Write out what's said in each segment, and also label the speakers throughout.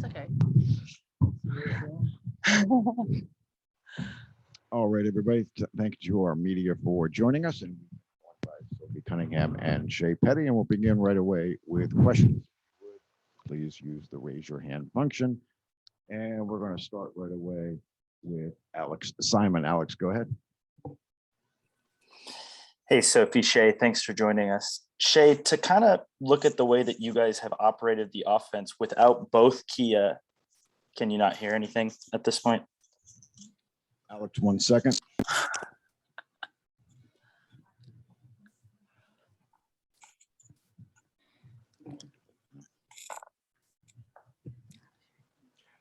Speaker 1: It's okay.
Speaker 2: All right, everybody. Thank you to our media for joining us, and by Sophie Cunningham and Shay Petty, and we'll begin right away with questions. Please use the raise your hand function, and we're going to start right away with Alex Simon. Alex, go ahead.
Speaker 3: Hey, Sophie, Shay, thanks for joining us. Shay, to kind of look at the way that you guys have operated the offense without both Kia, can you not hear anything at this point?
Speaker 2: Alex, 1 second.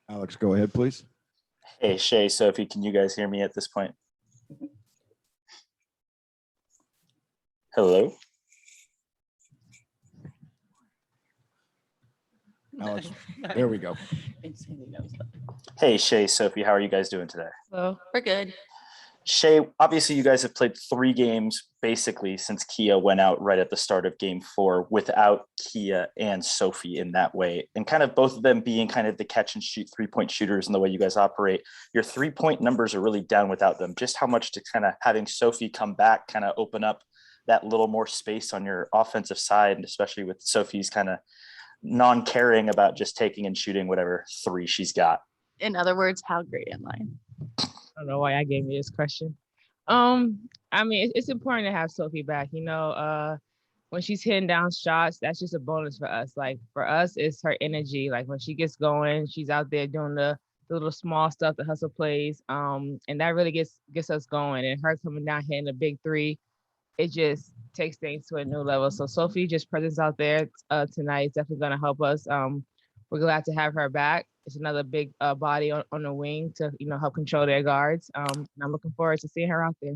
Speaker 2: Alex, go ahead, please.
Speaker 3: Hey, Shay, Sophie, can you guys hear me at this point? Hello?
Speaker 2: Alex, there we go.
Speaker 3: Hey, Shay, Sophie, how are you guys doing today?
Speaker 1: Well, we're good.
Speaker 3: Shay, obviously you guys have played 3 games basically since Kia went out right at the start of game 4 without Kia and Sophie in that way. And kind of both of them being kind of the catch and shoot 3-point shooters in the way you guys operate. Your 3-point numbers are really down without them. Just how much to kind of having Sophie come back kind of open up that little more space on your offensive side, and especially with Sophie's kind of non-caring about just taking and shooting whatever 3 she's got.
Speaker 1: In other words, how great am I?
Speaker 4: I don't know why I gave me this question. I mean, it's important to have Sophie back. You know, when she's hitting down shots, that's just a bonus for us. Like for us, it's her energy. Like when she gets going, she's out there doing the little small stuff, the hustle plays. And that really gets us going. And her coming down hitting a big 3, it just takes things to a new level. So Sophie just presence out there tonight is definitely going to help us. We're glad to have her back. It's another big body on the wing to, you know, help control their guards. And I'm looking forward to seeing her out there.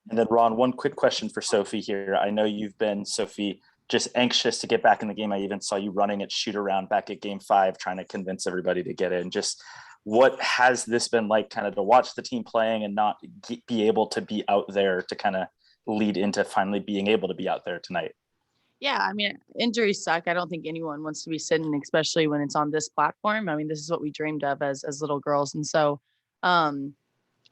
Speaker 3: And then Ron, one quick question for Sophie here. I know you've been, Sophie, just anxious to get back in the game. I even saw you running at Shootaround back at game 5, trying to convince everybody to get in. Just what has this been like kind of to watch the team playing and not be able to be out there to kind of lead into finally being able to be out there tonight?
Speaker 1: Yeah, I mean, injuries suck. I don't think anyone wants to be sitting, especially when it's on this platform. I mean, this is what we dreamed of as little girls. And so, and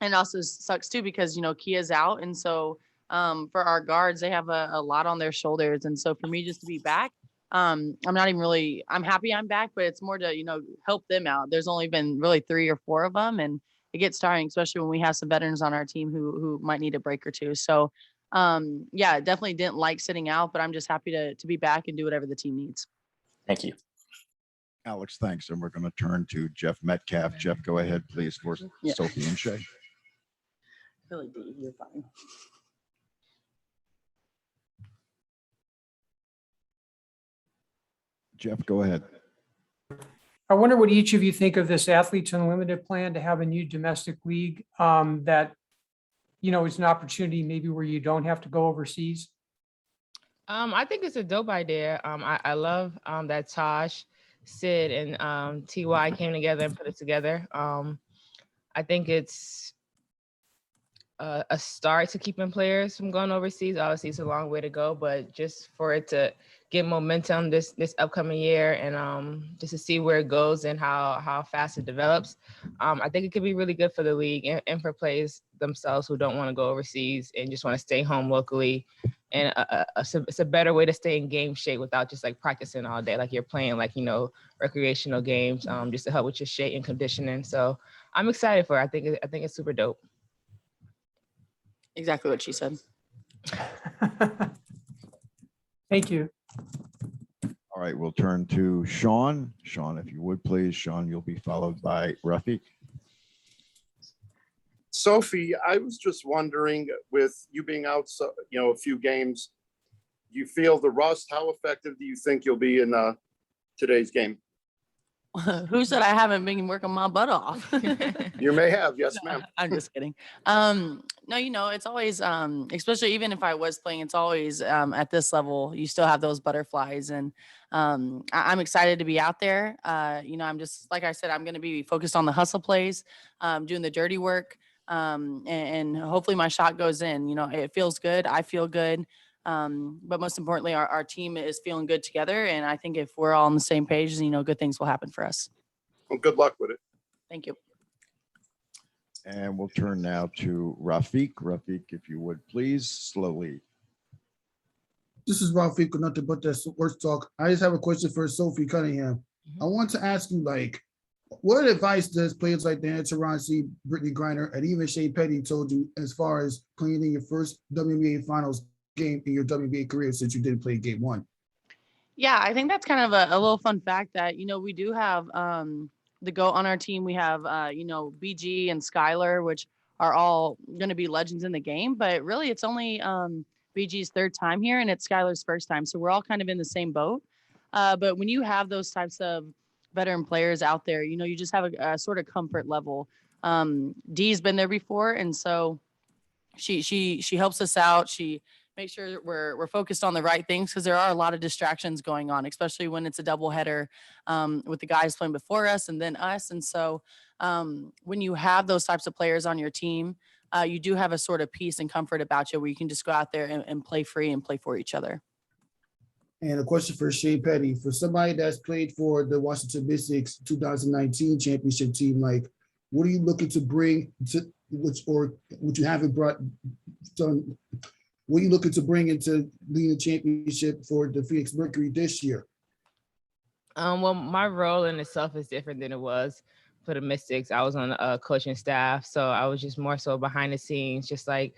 Speaker 1: also sucks too, because, you know, Kia's out. And so for our guards, they have a lot on their shoulders. And so for me just to be back, I'm not even really, I'm happy I'm back, but it's more to, you know, help them out. There's only been really 3 or 4 of them. And it gets tiring, especially when we have some veterans on our team who might need a break or 2. So yeah, definitely didn't like sitting out, but I'm just happy to be back and do whatever the team needs.
Speaker 3: Thank you.
Speaker 2: Alex, thanks. And we're going to turn to Jeff Metcalf. Jeff, go ahead, please, for Sophie and Shay.
Speaker 1: Really, D, you're fine.
Speaker 2: Jeff, go ahead.
Speaker 5: I wonder what each of you think of this Athletes Unlimited plan to have a new domestic league that, you know, is an opportunity maybe where you don't have to go overseas.
Speaker 4: I think it's a dope idea. I love that Tosh, Sid, and TY came together and put it together. I think it's a start to keeping players from going overseas. Obviously, it's a long way to go, but just for it to get momentum this upcoming year and just to see where it goes and how fast it develops, I think it could be really good for the league and for players themselves who don't want to go overseas and just want to stay home locally. And it's a better way to stay in game shape without just like practicing all day, like you're playing like, you know, recreational games, just to help with your shape and conditioning. So I'm excited for it. I think it's super dope.
Speaker 1: Exactly what she said.
Speaker 5: Thank you.
Speaker 2: All right, we'll turn to Sean. Sean, if you would please. Sean, you'll be followed by Rafiq.
Speaker 6: Sophie, I was just wondering, with you being out, you know, a few games, you feel the rust? How effective do you think you'll be in today's game?
Speaker 1: Who said I haven't been working my butt off?
Speaker 6: You may have, yes, ma'am.
Speaker 1: I'm just kidding. No, you know, it's always, especially even if I was playing, it's always at this level, you still have those butterflies. And I'm excited to be out there. You know, I'm just, like I said, I'm going to be focused on the hustle plays, doing the dirty work. And hopefully my shot goes in. You know, it feels good. I feel good. But most importantly, our team is feeling good together. And I think if we're all on the same page, you know, good things will happen for us.
Speaker 6: Well, good luck with it.
Speaker 1: Thank you.
Speaker 2: And we'll turn now to Rafiq. Rafiq, if you would please, slowly.
Speaker 7: This is Rafiq with Nothing But That Sports Talk. I just have a question for Sophie Cunningham. I want to ask you, like, what advice does players like Diana Taurasi, Brittany Griner, and even Shea Petty told you as far as playing in your first WNBA Finals game in your WNBA career since you didn't play Game 1?
Speaker 1: Yeah, I think that's kind of a little fun fact that, we do have the GOAT on our team. We have, BG and Skylar, which are all going to be legends in the game. But really, it's only BG's third time here and it's Skylar's first time. So we're all kind of in the same boat. But when you have those types of veteran players out there, you just have a sort of comfort level. Dee's been there before. And so she helps us out. She makes sure we're focused on the right things because there are a lot of distractions going on, especially when it's a doubleheader with the guys playing before us and then us. And so when you have those types of players on your team, you do have a sort of peace and comfort about you where you can just go out there and play free and play for each other.
Speaker 7: And a question for Shea Petty. For somebody that's played for the Washington Mystics 2019 championship team, like, what are you looking to bring to which you haven't brought done? What are you looking to bring into leading the championship for the Phoenix Mercury this year?
Speaker 4: Well, my role in itself is different than it was for the Mystics. I was on the coaching staff, so I was just more so behind the scenes, just like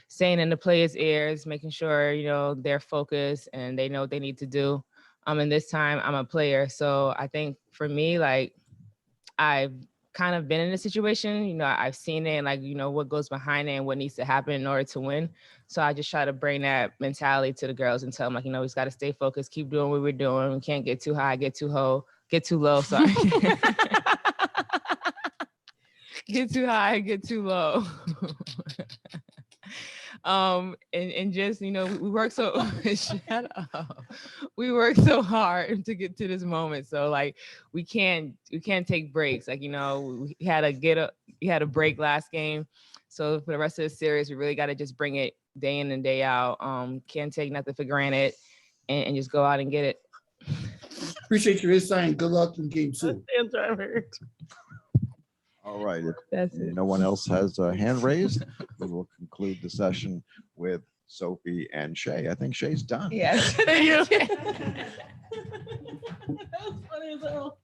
Speaker 4: staying in the players' ears, making sure, they're focused and they know what they need to do. And this time I'm a player. So I think for me, like, I've kind of been in a situation, I've seen it and like, what goes behind it and what needs to happen in order to win. So I just try to bring that mentality to the girls and tell them, like, we just got to stay focused, keep doing what we're doing. We can't get too high, get too low. Sorry. Get too high, get too low. And just, we work so shut up. We work so hard to get to this moment. So like we can't take breaks. Like, we had a break last game. So for the rest of the series, we really got to just bring it day in and day out. Can't take nothing for granted and just go out and get it.
Speaker 7: Appreciate your insight and good luck in Game 2.
Speaker 2: All right. If
Speaker 4: That's it.
Speaker 2: no one else has a hand raised, we will conclude the session with Sophie and Shea. I think Shea's done.
Speaker 4: Yes.
Speaker 1: Thank you. That was funny as hell.